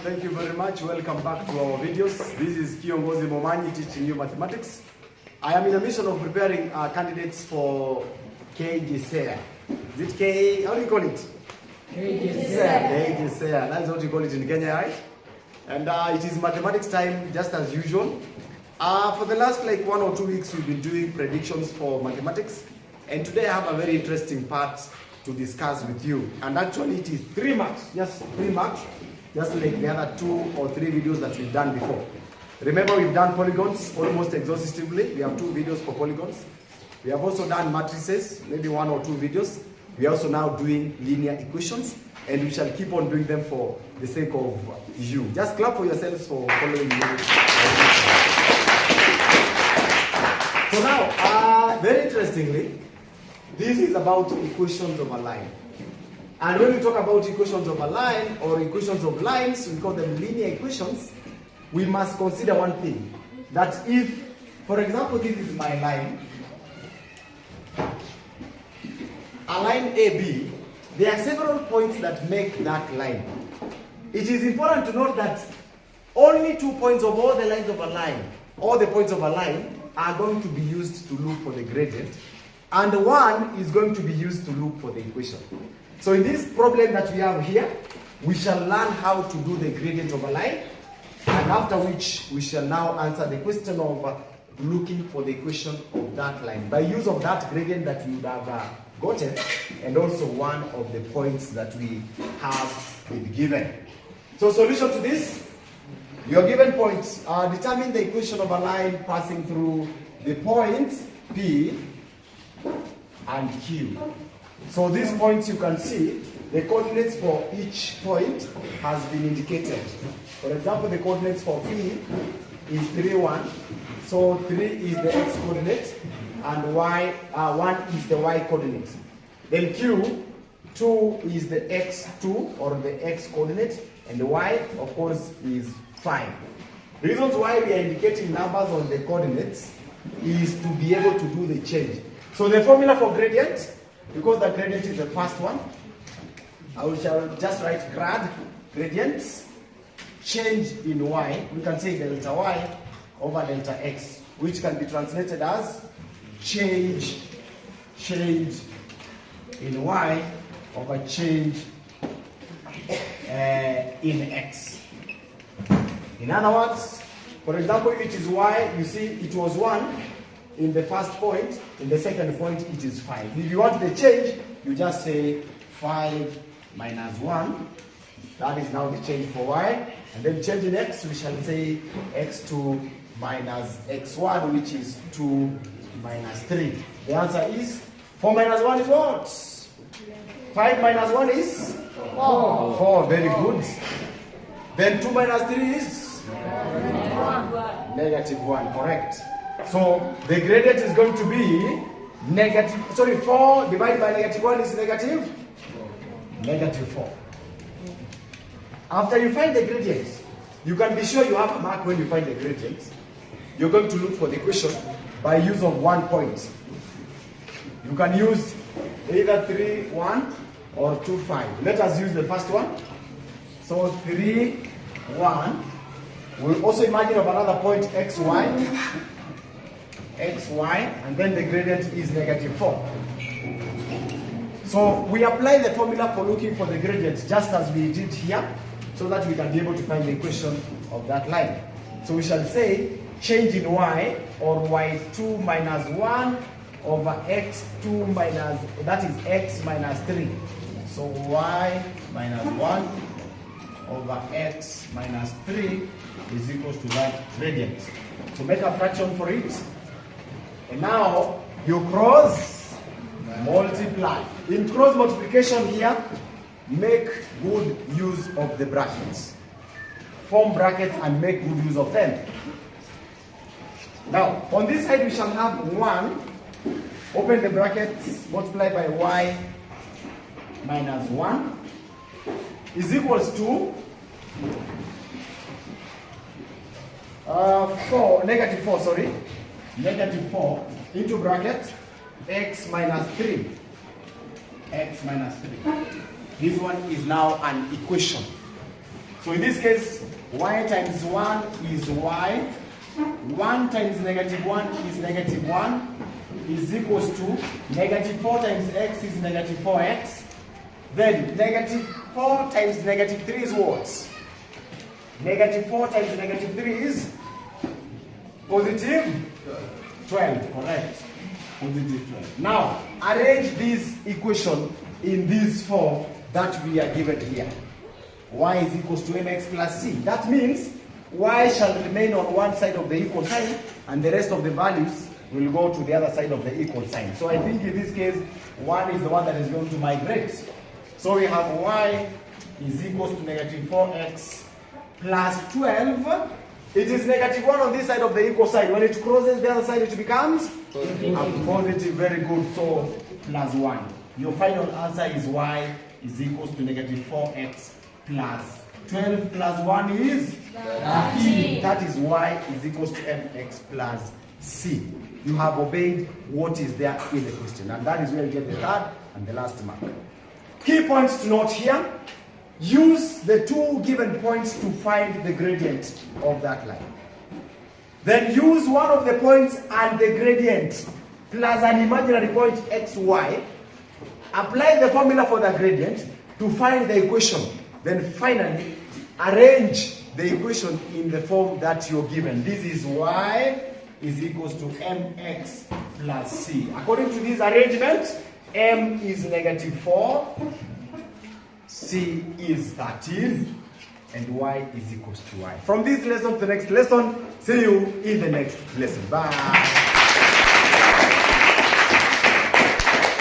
Thank you very much. Welcome back to our videos. This is Kiongozi Momanyi teaching you mathematics. I am in a mission of preparing candidates for Kjsea. Is it K? How do you call it? Kjsea. Kjsea. That's what you call it in Kenya, right? And it is mathematics time, just as usual. For the last 1 or 2 weeks, we've been doing predictions for mathematics. And today I have a very interesting part to discuss with you. And actually it is 3 marks, just 3 marks, just like the other 2 or 3 videos that we've done before. Remember, we've done polygons almost exhaustively. We have 2 videos for polygons. We have also done matrices, maybe 1 or 2 videos. We are also now doing linear equations, and we shall keep on doing them for the sake of you. Just clap for yourselves for following me. So now, very interestingly, this is about equations of a line. And when we talk about equations of a line or equations of lines, we call them linear equations. We must consider one thing, that if, for example, this is my line, a line AB, there are several points that make that line. It is important to note that only 2 points of all the lines of a line, all the points of a line, are going to be used to look for the gradient, and 1 is going to be used to look for the equation. So in this problem that we have here, we shall learn how to do the gradient of a line, and after which we shall now answer the question of looking for the equation of that line by use of that gradient that you would have gotten, and also one of the points that we have been given. So solution to this, your given points determine the equation of a line passing through the points P and Q. So these points, you can see the coordinates for each point has been indicated. For example, the coordinates for P is 3, 1. So 3 is the x coordinate and 1 is the y coordinate. Then Q, 2 is the x2 or the x coordinate, and the y, of course, is 5. Reasons why we are indicating numbers on the coordinates is to be able to do the change. So the formula for gradient, because the gradient is the first one, I shall just write gradients, change in y, we can say delta y over delta x, which can be translated as change in y over change in x. In other words, for example, if it is y, you see it was 1 in the first point, in the second point it is 5. If you want the change, you just say 5 minus 1. That is now the change for y. And then change in x, we shall say x2 minus x1, which is 2 minus 3. The answer is 4 minus 1 is what? 5 minus 1 is 4. 4, very good. Then 2 minus 3 is negative 1, correct. So the gradient is going to be 4 divided by negative 1 is negative 4. After you find the gradient, you can be sure you have a mark when you find the gradient. You're going to look for the equation by use of 1 point. You can use either 3, 1 or 2, 5. Let us use the first one. So 3, 1. We'll also imagine of another point xy, and then the gradient is negative 4. So we apply the formula for looking for the gradient just as we did here, so that we can be able to find the equation of that line. So we shall say change in y, or y2 minus 1 over x2 minus, that is x minus 3. So y minus 1 over x minus 3 is equal to that gradient. So make a fraction for it. And now you cross multiply. In cross multiplication here, make good use of the brackets. Form brackets and make good use of them. Now, on this side we shall have 1. Open the brackets, multiply by y minus 1 is equals to negative 4 into bracket x minus 3. This one is now an equation. So in this case, y times 1 is y. 1 times negative 1 is negative 1 is equals to negative 4 times x is negative 4x. Then negative 4 times negative 3 is what? Negative 4 times negative 3 is positive 12, correct? Positive 12. Now, arrange this equation in this form that we are given here. Y is equals to mx plus c. That means y shall remain on one side of the equal sign and the rest of the values will go to the other side of the equal sign. So I think in this case, 1 is the one that is going to migrate. So we have y is equals to negative 4x plus 12. It is negative 1 on this side of the equal sign. When it crosses the other side, it becomes a positive. Very good. So plus 1. Your final answer is y is equals to negative 4x plus 12 plus 1 is 13. That is y is equals to mx plus c. You have obeyed what is there in the question. And that is where you get the third and the last mark. Key points to note here. Use the two given points to find the gradient of that line. Then use one of the points and the gradient plus an imaginary point xy. Apply the formula for the gradient to find the equation. Then finally, arrange the equation in the form that you're given. This is y is equals to mx plus c. According to this arrangement, m is negative 4, c is 13, and y is equals to y. From this lesson to the next lesson, see you in the next lesson. Bye.